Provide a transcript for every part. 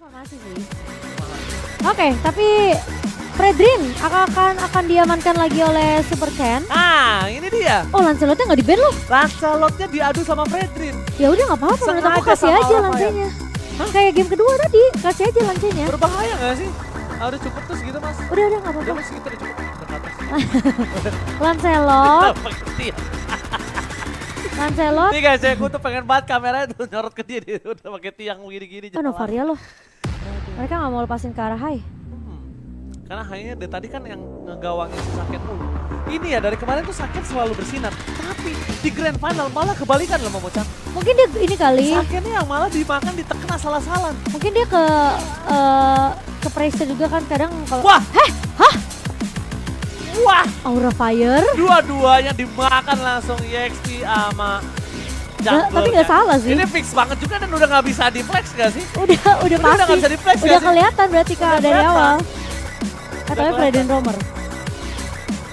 Informasi sih. Oke, tapi Fredrin akan diamankan lagi oleh Super Chen. Ah, ini dia. Oh, Lancelotnya nggak di-ban loh. Lancelotnya diadu sama Fredrin. Ya udah nggak apa-apa, menurut aku Sengaja kasih sama aja orang lancenya. Kayak game kedua tadi, kasih aja lancenya. Berbahaya gak sih? Ah, udah cukup tuh segitu mas. Udah nggak Udah apa-apa. mas segitu udah cukup. Udah ke atas. Lancelot, Iya. Lancelot. Nih guys, aku tuh pengen banget kameranya tuh nyorot ke dia. Dia udah pakai tiang gini-gini. Oh, Novaria loh. Mereka nggak mau lepasin ke arah Hai. Karena hanya dari tadi kan yang ngegawangin si Saken mulu. Ini ya dari kemarin tuh Saken selalu bersinar. Tapi di grand final malah kebalikan loh Momochan. Mungkin dia ini kali. Sakennya yang malah dimakan ditekan asal-asalan. Mungkin dia ke pressure juga kan kadang kalau. Wah! Hah? Wah! Aura Fire? Dua-duanya dimakan langsung EXP sama junglernya. Tapi nggak salah sih. Ini fix banget juga dan udah nggak bisa di flex gak sih? Udah pasti. nggak bisa di-flex Udah nggak sih? kelihatan berarti Kak Udah dari kelihatan. awal. Udah Katanya Fredin kelihatan. Romer.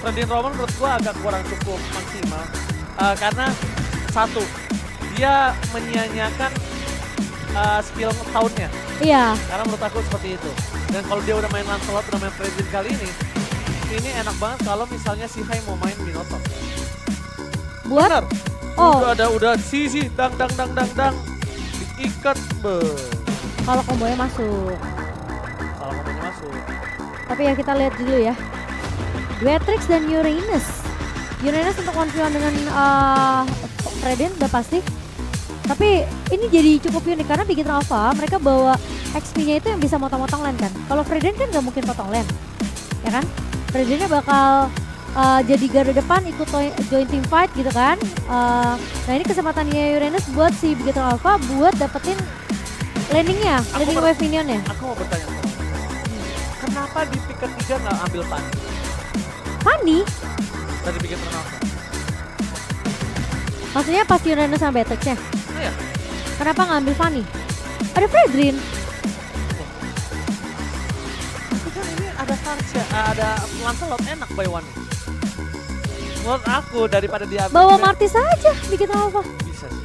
Fredin Roman menurut gua agak kurang cukup maksimal. Karena satu, dia menyia-nyiakan skill tahunnya. Iya. Karena menurut aku seperti itu. Dan kalau dia udah main Lancelot, udah main Fredin kali ini enak banget kalau misalnya si Hai mau main Minotaur. Buat? Bener. Oh, Udah si dang diikat kalau kombonya masuk. kalau ngomongnya masuk. Tapi ya kita lihat dulu ya. Beatrix dan Uranus. Uranus untuk one-on-one dengan Fredin udah pasti. Tapi ini jadi cukup unik karena Big Hit Alpha mereka bawa XP-nya itu yang bisa motong-motong lane kan. Kalau Fredin kan nggak mungkin potong lane, ya kan? Fredinnya bakal jadi garda depan ikut join team fight gitu kan. Nah ini kesempatannya Uranus buat si Big Hit Alpha buat dapetin landingnya, landing wave minionnya. Aku mau bertanya sama kamu. Kenapa di pick ketiga nggak ambil Fanny Fanny? dari Big Hit Alpha? Maksudnya pas Uranus sama Beatrix-nya? Nah, ya. Kenapa ngambil Fanny? Ada Fredrin. Tapi kan ini ada Farsha, ada Lancelot enak by one. Menurut aku daripada dia Bawa Martis aja bikin apa? bisa sih.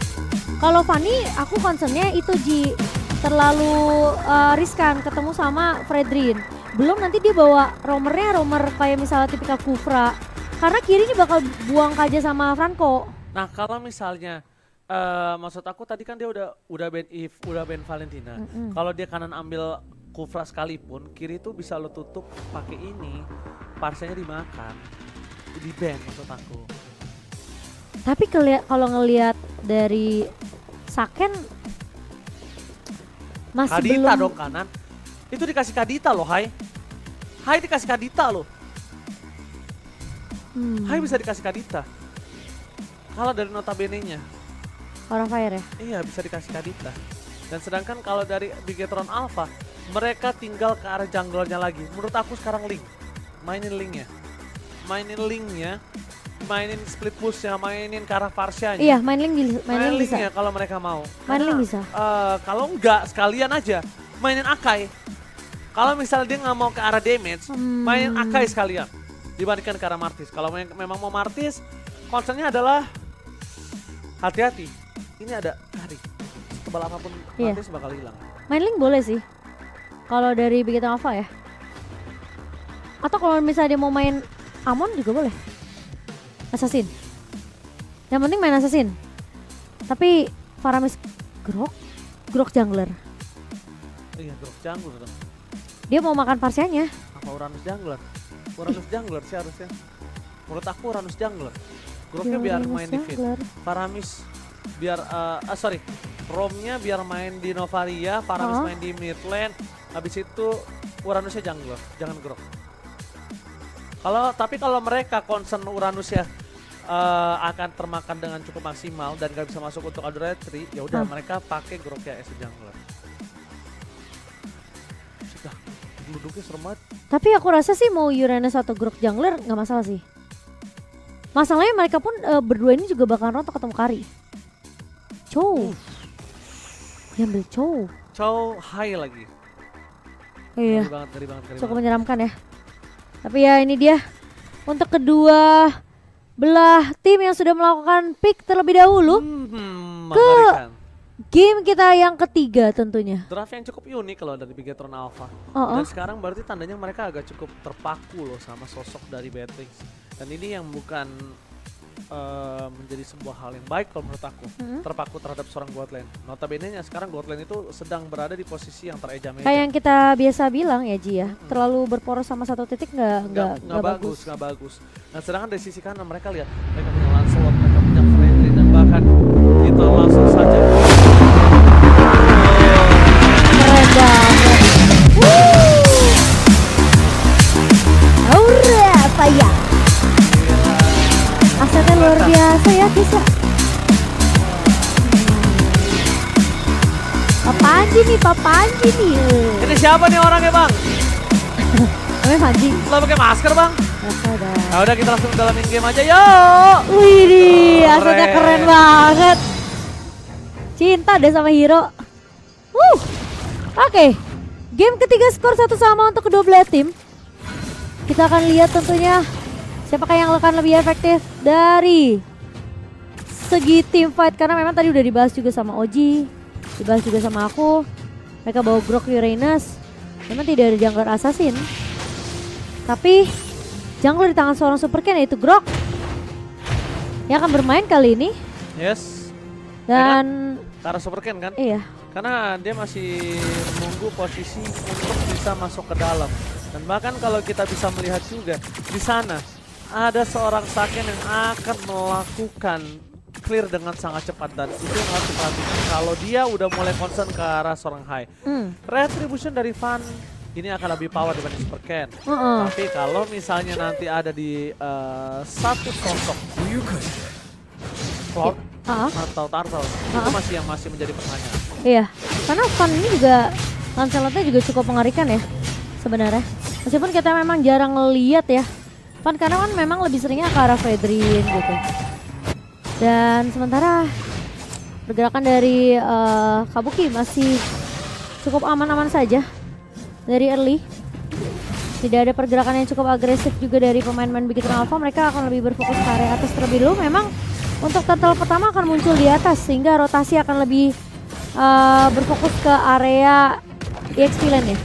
Kalau Fanny aku concernnya itu Ji terlalu riskan ketemu sama Fredrin. Belum nanti dia bawa romer kayak misalnya tipikal Kufra. Karena kirinya bakal buang aja sama Franco. Nah kalau misalnya maksud aku tadi kan dia udah ban Eve, udah ban Valentina. Kalau dia kanan ambil Kufra sekalipun, kiri tuh bisa lo tutup pakai ini, parsanya dimakan, di ban maksud aku. Tapi kalau ngelihat dari Saken masih Kadita belum. dong kanan, itu dikasih Kadita loh Hai. Hai dikasih Kadita loh, Hai bisa dikasih Kadita. Kalau dari notabene-nya, Orang Fire ya? iya bisa dikasih Kadita. Dan sedangkan kalau dari Bigetron Alpha, mereka tinggal ke arah junglernya lagi. Menurut aku sekarang Link, mainin Linknya, mainin split push-nya, mainin ke arah Farsha-nya. Iya, main link bisa. Linknya kalau mereka mau. Main link Karena, bisa. kalau enggak sekalian aja mainin Akai. Kalau misalnya dia nggak mau ke arah damage, mainin Akai sekalian dibandingkan ke arah Martis. Kalau memang mau Martis, concernnya adalah hati-hati. Ini ada Kari. Tebal apapun Iya. Martis bakal hilang. Main link boleh sih. Kalau dari Big Hit Alpha ya. Atau kalau misalnya dia mau main Amon juga boleh. Assassin. Yang penting main Assassin. Tapi Faramis Grok jungler. Iya, Grok jungler dong. Dia mau makan Farsianya. Apa Uranus jungler? Uranus jungler sih harusnya. Menurut aku Uranus jungler. Groknya biar main di feed. Faramis biar Romnya biar main di Novaria, Faramis main di mid lane. Habis itu Uranusnya jungler, jangan Grok. Tapi kalau mereka concern Uranusnya akan termakan dengan cukup maksimal dan gak bisa masuk untuk Adoratri, ya udah mereka pakai Groknya as a jungler. Sudah, duduknya serem banget. Tapi aku rasa sih mau Uranus atau Grok jungler nggak masalah sih. Masalahnya mereka pun berdua ini juga bakal rontok ketemu Kari. Chow. Dia ambil Chow. Chow high lagi. Iya. Ngeri banget. Cukup menyeramkan ya. Tapi ya ini dia untuk kedua belah tim yang sudah melakukan pick terlebih dahulu Mengerikan. game kita yang ketiga tentunya. Draft yang cukup unik kalau dari Bigetron Alpha. Oh, Dan sekarang berarti tandanya mereka agak cukup terpaku loh sama sosok dari Beatrix. Dan ini yang bukan menjadi sebuah hal yang baik kalau menurut aku. Terpaku terhadap seorang Godland. Notabene-nya sekarang Godland itu sedang berada di posisi yang tereja-meja. Kayak yang kita biasa bilang ya Ji ya, terlalu berporos sama satu titik nggak bagus. Nggak bagus. Nah sedangkan dari sisi kanan mereka lihat, mereka punya Lancelot, mereka punya Friendly, dan bahkan kita langsung saja Keren banget. Aura apa ya? Asetnya luar biasa ya guys ya. Papanji nih. Ini siapa nih orangnya bang? Namanya Panji. Lo pakai masker bang? Nah udah kita langsung dalamin game aja yuk. Wih, asetnya keren banget. Cinta deh sama hero. Oke. Game ketiga skor 1-1 untuk kedua belah tim. Kita akan lihat tentunya siapakah yang akan lebih efektif dari segi team fight. Karena memang tadi udah dibahas juga sama Oji, dibahas juga sama aku. Mereka bawa Grok Uranus. Memang tidak ada jungler assassin, tapi jungler di tangan seorang Super Ken yaitu Grok yang akan bermain kali ini. Yes. Dan Karena Super Ken kan? iya. Karena dia masih menunggu posisi untuk bisa masuk ke dalam. Dan bahkan kalau kita bisa melihat juga di sana ada seorang Saken yang akan melakukan clear dengan sangat cepat, dan itu yang harus diperhatikan kalau dia udah mulai concern ke arah seorang High. Retribution dari Van ini akan lebih power dibanding Super Ken. Tapi kalau misalnya nanti ada di satu sosok Cloud atau Turtle, itu masih menjadi pertanyaan. Iya, karena Van ini juga Lancelotnya juga cukup mengerikan ya sebenarnya. Meskipun kita memang jarang ngeliat ya Van, karena kan memang lebih seringnya ke arah Fredrin gitu. Dan sementara pergerakan dari Kabuki masih cukup aman-aman saja dari early. Tidak ada pergerakan yang cukup agresif juga dari pemain-pemain Bigetron Alpha. Mereka akan lebih berfokus ke area atas terlebih dulu. Memang untuk turtle pertama akan muncul di atas, sehingga rotasi akan lebih berfokus ke area EXP lane ya.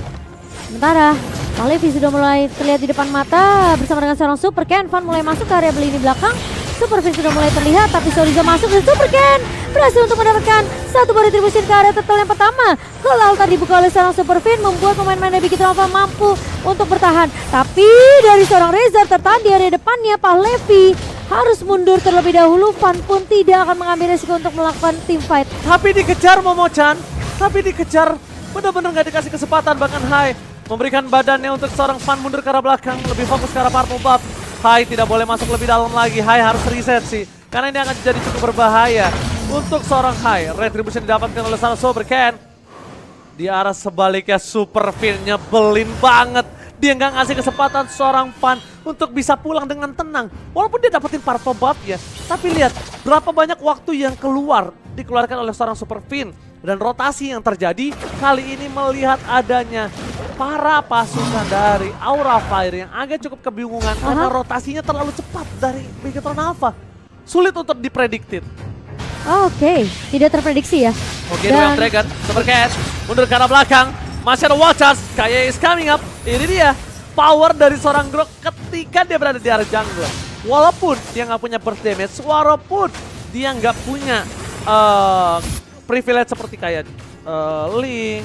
Sementara Malevi sudah mulai terlihat di depan mata bersama dengan seorang Super Ken. Van mulai masuk ke area lini belakang. Super Fin sudah mulai terlihat, tapi Soriza masuk dan Super Ken berhasil untuk mendapatkan satu buah retribusi ke area turtle yang pertama. Kalau tadi dibuka oleh seorang Super Fin membuat pemain-pemain dari Bigetron Alpha mampu untuk bertahan. Tapi dari seorang Reza tertahan di area depannya, Malevi harus mundur terlebih dahulu. Van pun tidak akan mengambil resiko untuk melakukan team fight. Tapi dikejar Momo-chan, tapi dikejar, benar-benar nggak dikasih kesempatan. Bahkan Hai memberikan badannya untuk seorang Van mundur ke arah belakang, lebih fokus ke arah purple buff. Hai tidak boleh masuk lebih dalam lagi, Hai harus reset sih, karena ini akan jadi cukup berbahaya untuk seorang Hai. Retribution didapatkan oleh seorang Super Ken. Di arah sebaliknya Super Fin nyebelin banget. Dia nggak ngasih kesempatan seorang Van untuk bisa pulang dengan tenang. Walaupun dia dapetin purple buff ya, tapi lihat berapa banyak waktu yang dikeluarkan oleh seorang Super Fin. Dan rotasi yang terjadi kali ini melihat adanya para pasukan dari Aura Fire yang agak cukup kebingungan karena rotasinya terlalu cepat dari Bigetron Alpha. Sulit untuk diprediktif. Oke, tidak terprediksi ya. Oke, Royal Dragon, Super Cat, mundur ke arah belakang. Masih ada Watchers, Kaya is coming up. Ini dia, power dari seorang Grok ketika dia berada di area jungle. Walaupun dia nggak punya burst damage, walaupun dia nggak punya privilege seperti kayak Link.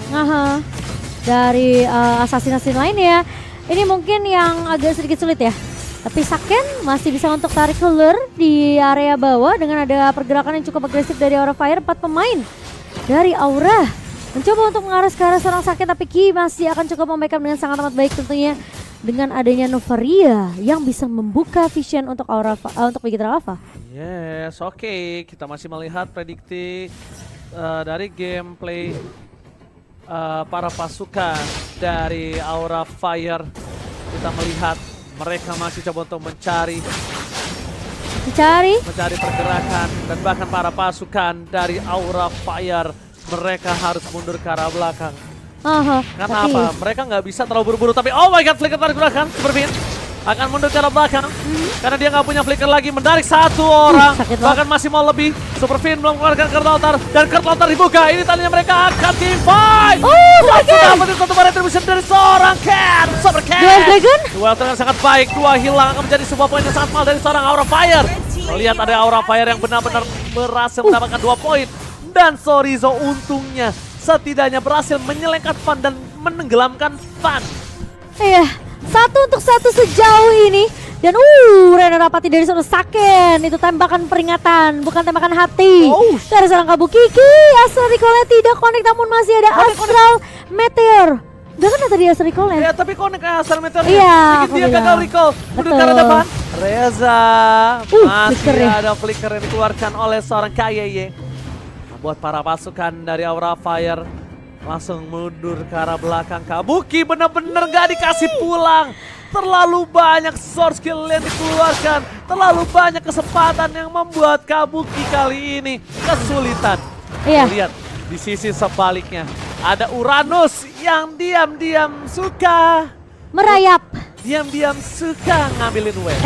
Dari assassin lainnya. Ini mungkin yang agak sedikit sulit ya. Tapi Saken masih bisa untuk tarik keluar di area bawah dengan ada pergerakan yang cukup agresif dari Aura Fire. 4 pemain dari Aura mencoba untuk mengarah ke arah seorang Saken, tapi Ki masih akan cukup membackup dengan sangat amat baik tentunya dengan adanya Novaria yang bisa membuka vision untuk untuk Bigetron Alpha. Yes, oke. Kita masih melihat prediksi dari gameplay para pasukan dari Aura Fire. Kita melihat mereka masih coba untuk mencari pergerakan, dan bahkan para pasukan dari Aura Fire mereka harus mundur ke arah belakang. Karena apa? Mereka nggak bisa terlalu buru-buru, tapi oh my god, flicker tarik gerakan Super Fin. akan mundur ke arah belakang. Karena dia nggak punya flicker lagi, menarik satu orang. Sakit banget. Bahkan masih mau lebih. Superfin belum mengeluarkan Kurt Altar. Dan Kurt Altar dibuka, ini tadinya mereka akan teamfight. Langsung dapetin satu retribution dari seorang Cat. Super Cat. Duel Dragon. Duel dengan sangat baik, 2 hilang akan menjadi sebuah poin yang sangat mahal dari seorang Aura Fire. Lihat ada Aura Fire yang benar-benar berhasil mendapatkan 2 poin. Dan Sorizo untungnya setidaknya berhasil menyelengkat Fan dan menenggelamkan Fan. Iya, 1-1 sejauh ini. Dan Rena dapati dari seorang Saken. Itu tembakan peringatan, bukan tembakan hati. Dari seorang Kabukiki, Astral Recall-nya tidak connect, namun masih ada Astral Meteor. Udah kan tadi Astral Recall-nya? Ya, tapi connect Astral Meteor. Iya, bikin dia gagal recall. Mundur ke arah depan. Reza masih flicker ya. ada flicker yang dikeluarkan oleh seorang KYY. Membuat para pasukan dari Aura Fire langsung mundur ke arah belakang. Kabuki bener-bener gak dikasih pulang. Terlalu banyak source skill yang dikeluarkan. Terlalu banyak kesempatan yang membuat Kabuki kali ini kesulitan. Iya. Lihat di sisi sebaliknya. Ada Uranus yang diam-diam suka. Merayap. Diam-diam suka ngambilin wave.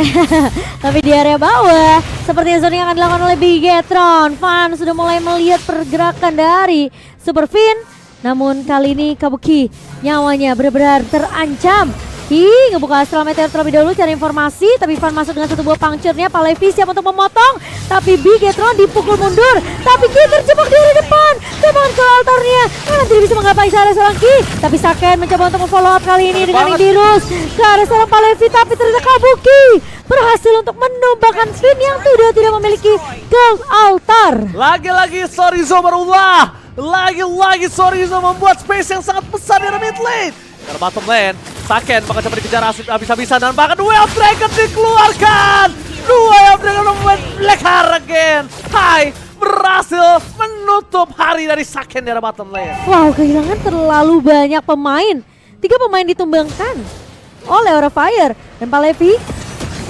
Tapi di area bawah, seperti yang akan dilakukan oleh Bigetron. Fan sudah mulai melihat pergerakan dari Superfin. Namun kali ini Kabuki nyawanya benar-benar terancam. Ngebuka Astral Meteor terlebih dahulu cari informasi, tapi Fan masuk dengan satu buah puncture-nya. Palevi siap untuk memotong, tapi Bigetron dipukul mundur. Tapi Ki terjebak di area depan, tembakan ke altarnya. Tidak bisa menggapai ke arah seorang Ki, tapi Saken mencoba untuk memfollow up kali ini dengan Indirus ke arah seorang Palevi, tapi ternyata Kabuki berhasil untuk menumbangkan Finn yang tidak memiliki gold altar. Lagi-lagi Sorizo berulah. Lagi-lagi Sorizo membuat space yang sangat besar di mid lane. Karena bottom lane, Saken bakal coba dikejar habis-habisan dan bahkan Duel Dragon dikeluarkan. Duel Dragon membuat Black Hurricane. Berhasil menutup hari dari Saken di arah bottom lane. Wow, kehilangan terlalu banyak pemain. 3 pemain ditumbangkan oleh Aura Fire dan Palevi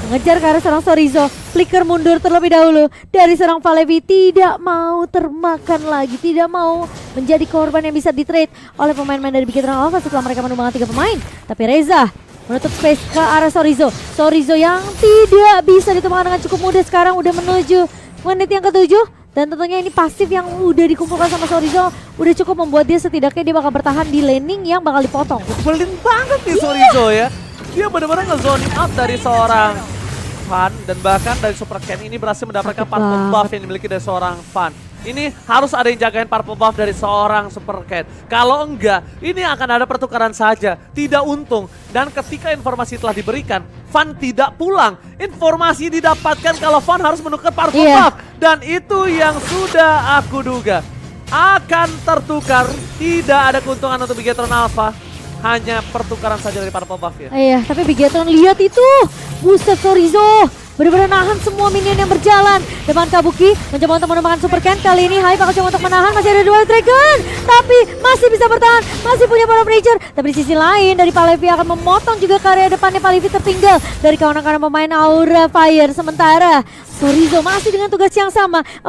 mengejar ke arah serang Sorizo. Flicker mundur terlebih dahulu dari serang Palevi, tidak mau termakan lagi, tidak mau menjadi korban yang bisa di-trade oleh pemain-pemain dari Bigetron Alpha setelah mereka menumbangkan 3 pemain. Tapi Reza menutup space ke arah Sorizo. Sorizo yang tidak bisa ditumbangkan dengan cukup mudah sekarang udah menuju menit yang ke-7. Dan tentunya ini pasif yang udah dikumpulkan sama Sorizo udah cukup membuat dia setidaknya dia bakal bertahan di laning yang bakal dipotong. Belin banget nih Sorizo ya. Dia benar-benar nge-zoning out dari seorang Fan dan bahkan dari Super Ken ini berhasil mendapatkan purple buff yang dimiliki dari seorang Fan. Ini harus ada yang jagain purple buff dari seorang Super Ken. Kalau enggak, ini akan ada pertukaran saja, tidak untung. Dan ketika informasi telah diberikan, Fan tidak pulang. Informasi didapatkan kalau Fan harus menukar purple buff. Dan itu yang sudah aku duga. Akan tertukar, tidak ada keuntungan untuk Bigetron Alpha. Hanya pertukaran saja dari purple buff ya. Iya, tapi Bigetron lihat itu. Buset Sorizo, benar-benar nahan semua minion yang berjalan. Depan Kabuki mencoba untuk menumbangkan Super Ken. Kali ini Hai bakal coba untuk menahan, masih ada Duel Dragon. Tapi masih bisa bertahan, masih punya Power of Nature. Tapi di sisi lain dari Palevi akan memotong juga ke area depannya. Palevi tertinggal dari kawan-kawan pemain Aura Fire. Sementara Sorizo masih dengan tugas yang sama, 4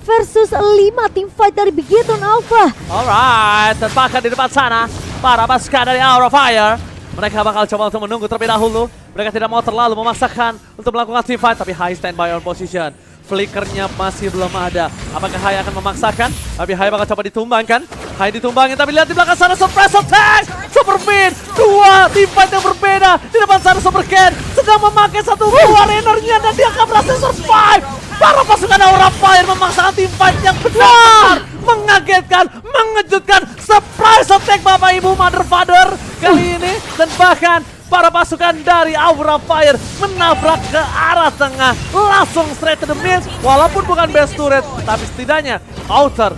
versus 5 team fight dari Bigetron Alpha. Alright, dan bahkan di depan sana para pasukan dari Aura Fire, mereka bakal coba untuk menunggu terlebih dahulu. Mereka tidak mau terlalu memaksakan untuk melakukan team fight, tapi Hai standby on position. Flickernya masih belum ada. Apakah Hai akan memaksakan? Tapi Hai bakal coba ditumbangkan. Hai ditumbangin, tapi lihat di belakang sana surprise attack! Superfin, 2 team fight yang berbeda. Di depan sana Super Ken sedang memakai satu buah runner-nya dan dia akan berhasil survive. Para pasukan Aura Fire memaksakan team fight yang benar, mengagetkan, mengejutkan, surprise attack Bapak Ibu Mother Father kali ini. Dan bahkan para pasukan dari Aura Fire menabrak ke arah tengah, langsung straight to the mid. Walaupun bukan best turret, tapi setidaknya outer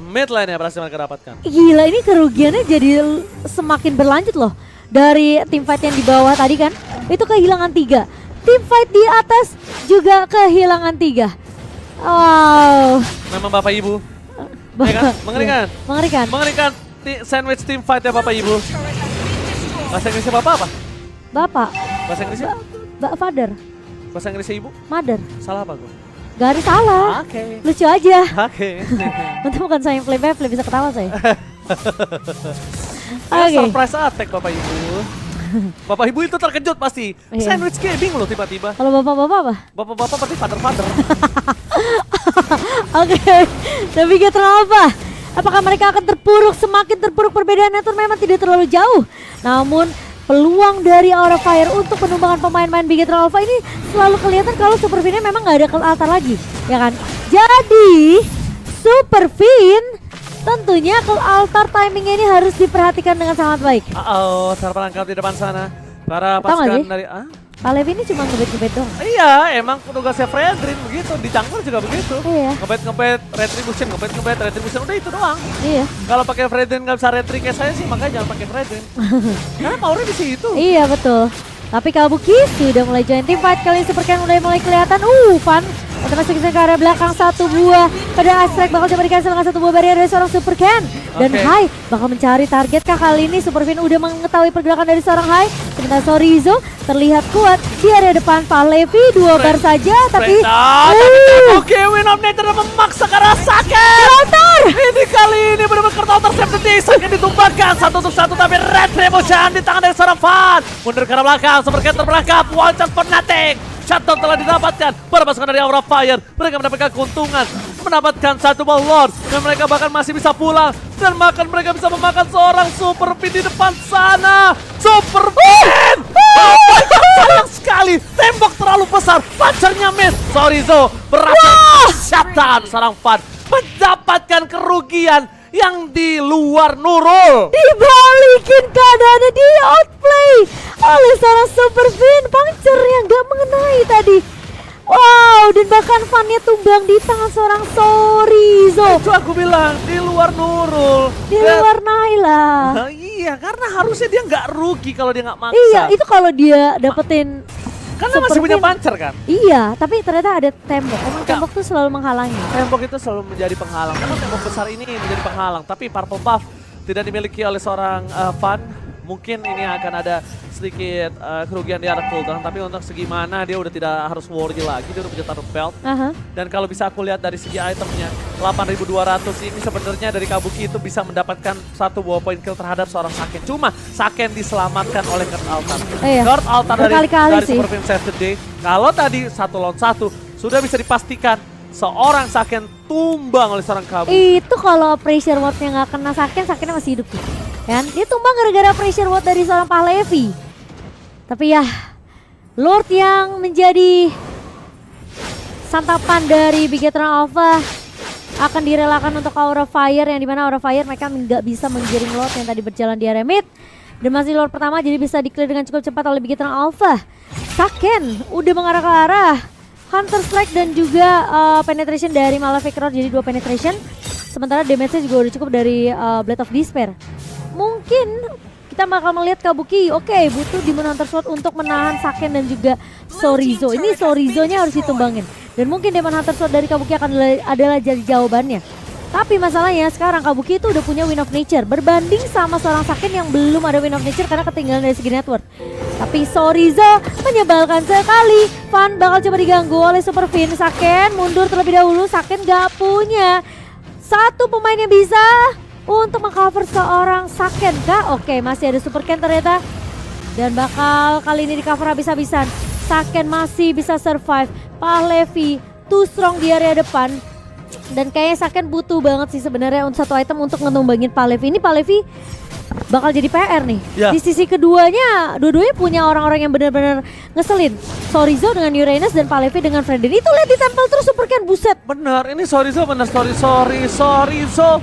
mid lane yang berhasil mereka dapatkan. Gila, ini kerugiannya jadi semakin berlanjut loh. Dari tim fight yang di bawah tadi kan, itu kehilangan 3. Tim fight di atas juga kehilangan 3. Wow. Memang Bapak Ibu, ya kan? Mengerikan. Mengerikan. Mengerikan sandwich team fight ya Bapak Ibu. Bahasa Inggrisnya Bapak apa? Bapak. Bahasa Inggrisnya? Father. Bahasa Inggrisnya Ibu? Mother. Salah apa gue? Gak ada salah. Oke. Lucu aja. Oke. Untung bukan saya yang play bisa ketawa saya. Oke. Surprise attack Bapak Ibu. Bapak ibu itu terkejut pasti. Iya. Sandwich gaming loh tiba-tiba. Kalau bapak-bapak apa? Bapak-bapak pasti father-father. Oke, tapi kita apa? Apakah mereka akan semakin terpuruk perbedaannya itu memang tidak terlalu jauh. Namun peluang dari Aura Fire untuk penumbangan pemain-pemain Bigetron Alpha ini selalu kelihatan kalau Super Fin memang nggak ada altar lagi, ya kan? Jadi Super Fin tentunya ke altar timingnya ini harus diperhatikan dengan sangat baik. Terperangkap di depan sana. Para Tahu nggak pasukan sih? dari Pak Levi ini cuma ngebet-ngebet doang. Iya, emang tugasnya Fredrin begitu, di jungle juga begitu. Iya. Ngebet retribution, udah itu doang. Iya. Kalau pakai Fredrin nggak bisa retri kayak saya sih, makanya jangan pakai Fredrin. Karena powernya di situ. Iya betul. Tapi Kabuki sudah mulai join tim fight, kali ini Supercan udah mulai kelihatan. Fun. Untuk masuk ke arah belakang satu buah pada Astrek bakal coba dikasih dengan satu buah barrier dari seorang Supercan. Dan Hai bakal mencari target kah kali ini. Superfin udah mengetahui pergerakan dari seorang Hai. Sementara Sorizo terlihat kuat di area depan. Pak Levi 2 bar saja tapi Oke, Win of Nature memaksa ke arah Saken. Ini kali ini benar-benar counter safety. Saken ditumbangkan 1-1 tapi Retribution di tangan dari seorang Fan. Mundur ke arah belakang, Supercan terperangkap. One shot fanatic. Shutdown telah didapatkan pada pasukan dari Aura Fire. Mereka mendapatkan keuntungan, mendapatkan satu ball Lord, dan mereka bahkan masih bisa pulang. Dan bahkan mereka bisa memakan seorang Super Fin di depan sana. Super Fin! Sayang sekali, tembok terlalu besar, pancernya miss. Sorizo berhasil shutdown seorang Fan, mendapatkan kerugian yang di luar Nurul. Dibalikin keadaannya, di outplay oleh seorang Super Fin. Puncher yang gak mengenai tadi. Wow, dan bahkan Fannya tumbang di tangan seorang Sorizo. Itu aku bilang, di luar Nurul. Di luar Naila. Iya, karena harusnya dia nggak rugi kalau dia nggak maksa. Iya, itu kalau dia dapetin karena masih punya pancer kan? Iya, tapi ternyata ada tembok. Emang tembok tuh selalu menghalangi. Tembok itu selalu menjadi penghalang. Karena tembok besar ini menjadi penghalang. Tapi Purple Buff tidak dimiliki oleh seorang Fan. Mungkin ini akan ada sedikit kerugian di arah cooldown. Tapi untuk segi mana dia udah tidak harus worry lagi. Dia udah punya taruh belt. Dan kalau bisa aku lihat dari segi itemnya, 8.200 ini sebenarnya dari Kabuki itu bisa mendapatkan satu buah poin kill terhadap seorang Saken. Cuma Saken diselamatkan oleh Guard Altar. Guard Altar dari Super Fin Saturday. Kalau tadi 1 lawan 1 sudah bisa dipastikan seorang Saken tumbang oleh seorang Kabuki. Itu kalau pressure wardnya nggak kena Saken, Sakennya masih hidup tuh. Kan? Dia tumbang gara-gara pressure ward dari seorang Pak Levi. Tapi ya, Lord yang menjadi santapan dari Bigetron Alpha akan direlakan untuk Aura Fire, yang dimana Aura Fire mereka nggak bisa menggiring Lord yang tadi berjalan di area mid. Dan masih Lord pertama jadi bisa di-clear dengan cukup cepat oleh Bigetron Alpha. Saken udah mengarah ke arah Hunter Strike dan juga penetration dari Malefic Roar, jadi 2 penetration. Sementara damage-nya juga udah cukup dari Blade of Despair. Mungkin kita bakal melihat Kabuki, butuh Demon Hunter Sword untuk menahan Saken dan juga Sorizo. Ini Sorizo-nya harus ditumbangin. Dan mungkin Demon Hunter Sword dari Kabuki adalah jadi jawabannya. Tapi masalahnya sekarang Kabuki itu udah punya Wind of Nature. Berbanding sama seorang Saken yang belum ada Wind of Nature karena ketinggalan dari segi network. Tapi Sorizo menyebalkan sekali. Fan bakal coba diganggu oleh Super Fin. Saken mundur terlebih dahulu. Saken gak punya satu pemain yang bisa untuk mengcover seorang Saken kah? Oke, masih ada Supercan ternyata. Dan bakal kali ini di cover habis-habisan. Saken masih bisa survive. Pak Levi too strong di area depan. Dan kayaknya Saken butuh banget sih sebenarnya untuk satu item untuk ngetumbangin Pak Levi. Ini Pak Levi bakal jadi PR nih. Di sisi keduanya, dua-duanya punya orang-orang yang benar-benar ngeselin. Sorizo dengan Uranus dan Pak Levi dengan Fredin. Itu lihat di tempel terus Supercan, buset. Bener, ini Sorizo bener, Sorizo.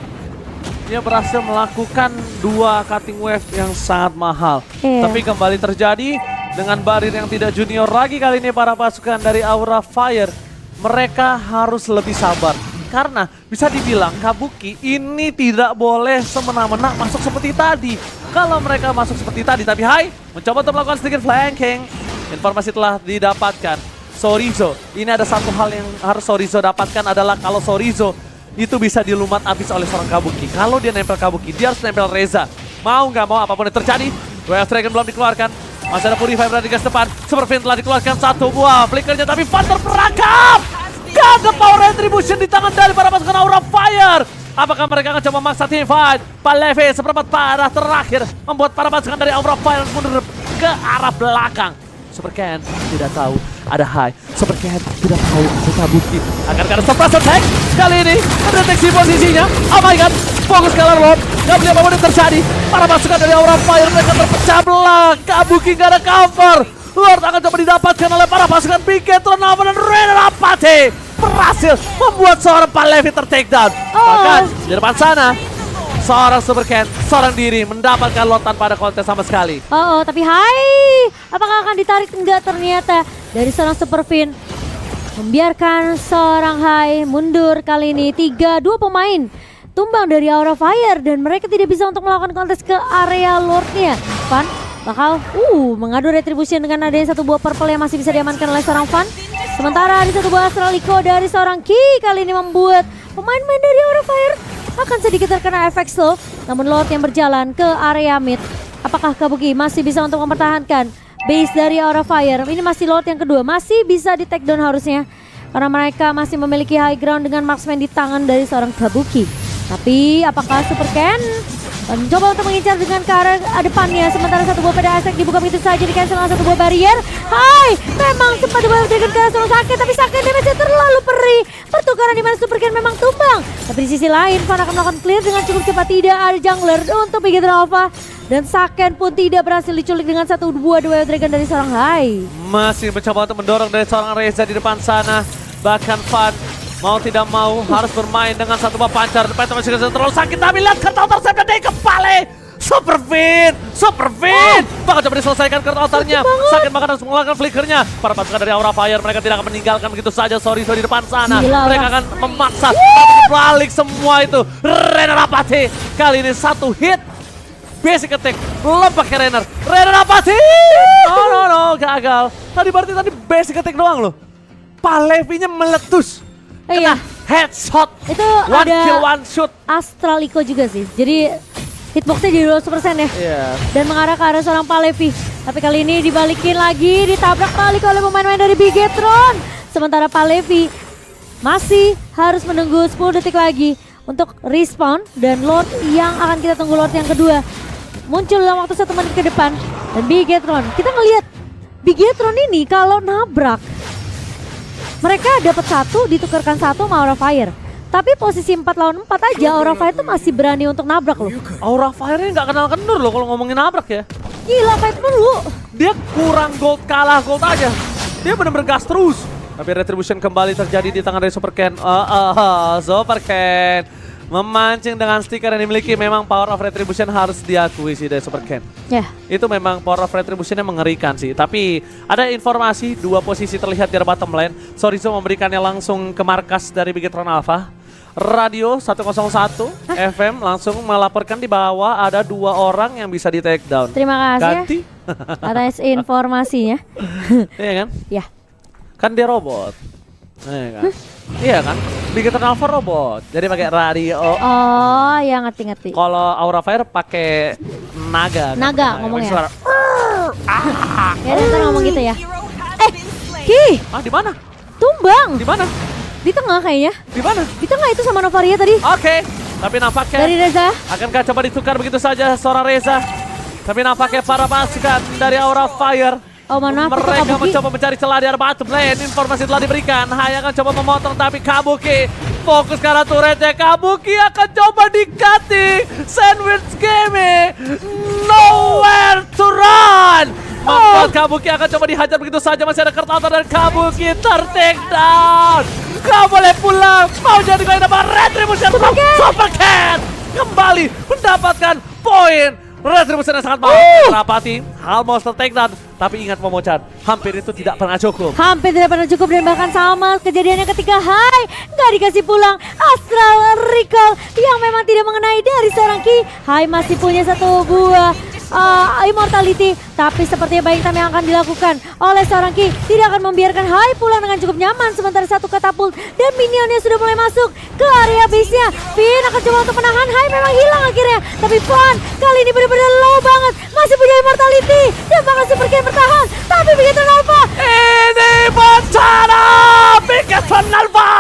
Dia berhasil melakukan 2 cutting wave yang sangat mahal. Tapi kembali terjadi dengan barir yang tidak junior lagi kali ini para pasukan dari Aura Fire. Mereka harus lebih sabar. Karena bisa dibilang Kabuki ini tidak boleh semena-mena masuk seperti tadi. Kalau mereka masuk seperti tadi, tapi Hai mencoba untuk melakukan sedikit flanking. Informasi telah didapatkan. Sorizo, ini ada satu hal yang harus Sorizo dapatkan adalah kalau Sorizo itu bisa dilumat habis oleh seorang Kabuki. Kalau dia nempel Kabuki, dia harus nempel Reza. Mau nggak mau apapun yang terjadi, Royal Dragon belum dikeluarkan. Masih ada Purify berada di gas depan. Super Fin telah dikeluarkan satu buah flickernya, tapi Fan terperangkap. Gak ada power retribution di tangan dari para pasukan Aura Fire. Apakah mereka akan coba memaksa team fight? Pak Levi seperempat parah terakhir membuat para pasukan dari Aura Fire mundur ke arah belakang. Super Ken tidak tahu ada Hai. Super Ken tidak tahu ada Kabuki. Akan ada surprise attack. Kali ini mendeteksi posisinya. Oh my god, fokus ke Lord. Gak boleh apapun yang terjadi. Para pasukan dari Aura Fire mereka terpecah belah. Kabuki gak ada cover. Lord akan coba didapatkan oleh para pasukan Bigetron Nava dan Rainer Apathy berhasil membuat seorang Palevi ter-take down. Bahkan di depan sana seorang Super Ken, seorang diri mendapatkan Lord tanpa ada kontes sama sekali. Tapi Hai, apakah akan ditarik? Enggak, ternyata dari seorang Super Fin membiarkan seorang Hai mundur. Kali ini 3-2 pemain tumbang dari Aura Fire dan mereka tidak bisa untuk melakukan kontes ke area Lordnya. Van bakal mengadu retribution dengan adanya satu buah purple yang masih bisa diamankan oleh seorang Van. Sementara ada satu buah Astral Echo dari seorang Ki kali ini membuat pemain-pemain dari Aura Fire akan sedikit terkena efek slow. Namun Lord yang berjalan ke area mid. Apakah Kabuki masih bisa untuk mempertahankan base dari Aura Fire? Ini masih Lord yang kedua, masih bisa di take down harusnya. Karena mereka masih memiliki high ground dengan marksman di tangan dari seorang Kabuki. Tapi apakah Super Ken mencoba untuk mengincar dengan ke arah depannya, sementara satu buah peda attack dibuka begitu saja, di cancel dengan satu buah barrier. Hai, memang sempat dibuat dengan ke arah sakit, tapi sakit damage terlalu perih. Pertukaran di mana Super Ken memang tumbang. Tapi di sisi lain, Van akan melakukan clear dengan cukup cepat. Tidak ada jungler untuk Bigetron Alpha. Dan Saken pun tidak berhasil diculik dengan satu buah Wild Dragon dari seorang Hai. Masih mencoba untuk mendorong dari seorang Reza di depan sana. Bahkan Van mau tidak mau harus bermain dengan satu buah pancar. Depan teman juga terlalu sakit, tapi lihat kartu intercept dari kepala. Super Fin bakal coba diselesaikan kartu altarnya. Sakit bahkan harus mengeluarkan flickernya. Para pasukan dari Aura Fire mereka tidak akan meninggalkan begitu saja. Sorry di depan sana. Mereka akan memaksa. Tapi dibalik semua itu Rainer Apathy kali ini satu hit basic attack lompat ke Rainer Apathy. No, gagal. Tadi basic attack doang loh. Palevinya meletus. Iya, headshot. Itu one ada kill one shoot. Astral Echo juga sih. Jadi hitboxnya di 200% ya. Iya. Dan mengarah ke arah seorang Palevi. Tapi kali ini dibalikin lagi, ditabrak balik oleh pemain-pemain dari Bigetron. Sementara Palevi masih harus menunggu 10 detik lagi untuk respawn. Dan Lord yang akan kita tunggu, Lord yang kedua, muncul dalam waktu 1 menit ke depan. Dan Bigetron, kita ngelihat Bigetron ini kalau nabrak, mereka dapat 1, ditukarkan 1 sama Aura Fire. Tapi posisi 4 lawan 4 aja Aura Fire tuh masih berani untuk nabrak loh. Aura Fire-nya nggak kenal kendur loh kalau ngomongin nabrak ya. Gila, fight mulu. Dia kurang gold, kalah gold aja. Dia bener-bener gas terus. Tapi retribution kembali terjadi di tangan dari Super Ken. Super Ken memancing dengan stiker yang dimiliki. Memang power of retribution harus diakui sih dari Super Ken. Ya. Itu memang power of retributionnya mengerikan sih. Tapi ada informasi 2 posisi terlihat di bottom lane. Sorizo memberikannya langsung ke markas dari Bigetron Alpha. Radio 101 FM langsung melaporkan di bawah ada 2 orang yang bisa di take down. Terima kasih Ganti. ya atas informasinya. Iya kan? Ya. Kan dia robot. Iya kan? Iya kan? Bigetron Alpha robot. Jadi pakai radio. Oh, ya ngerti. Kalau Aura Fire pakai naga. Naga ngomongnya. Suara. Ya ntar ngomong gitu ya. Ki, Di mana? tumbang. Di mana? Di tengah kayaknya. Di mana? Di tengah itu sama Novaria tadi. Oke. Tapi nampaknya Dari Reza. akankah coba ditukar begitu saja seorang Reza? Tapi nampaknya para pasukan dari Aura Fire, Oh, mana mereka Kabuki. mencoba mencari celah di arah bottom lane. Informasi telah diberikan. Hai akan coba memotong, tapi Kabuki fokus ke arah turretnya. Kabuki akan coba di-cutting. Sandwich game. Nowhere to run. Membuat Kabuki akan coba dihajar begitu saja. Masih ada Kertata dan Kabuki ter-take down. Gak boleh pulang. Mau jadi main apa? Retribution Super Cat kembali mendapatkan poin. Retribution yang sangat mahal. Rapati almost take down. Tapi ingat Momochan, hampir itu tidak pernah cukup. Hampir tidak pernah cukup dan bahkan sama kejadiannya ketika Hai nggak dikasih pulang Astral Recall yang memang tidak mengenai dari seorang Ki. Hai masih punya satu buah immortality, tapi sepertinya baik time yang akan dilakukan oleh seorang Ki tidak akan membiarkan Hai pulang dengan cukup nyaman. Sementara satu katapult dan minionnya sudah mulai masuk ke area base-nya. Finn akan coba untuk menahan, Hai memang hilang akhirnya, tapi Van kali ini benar-benar low banget, masih punya immortality dan bahkan Super Ken bertahan, tapi Bigetron Alpha Ini bencana Bigetron Alpha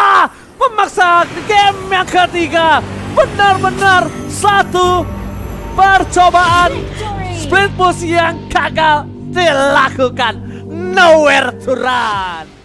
memaksa game yang ketiga. Benar-benar satu percobaan split push yang gagal dilakukan. Nowhere to run.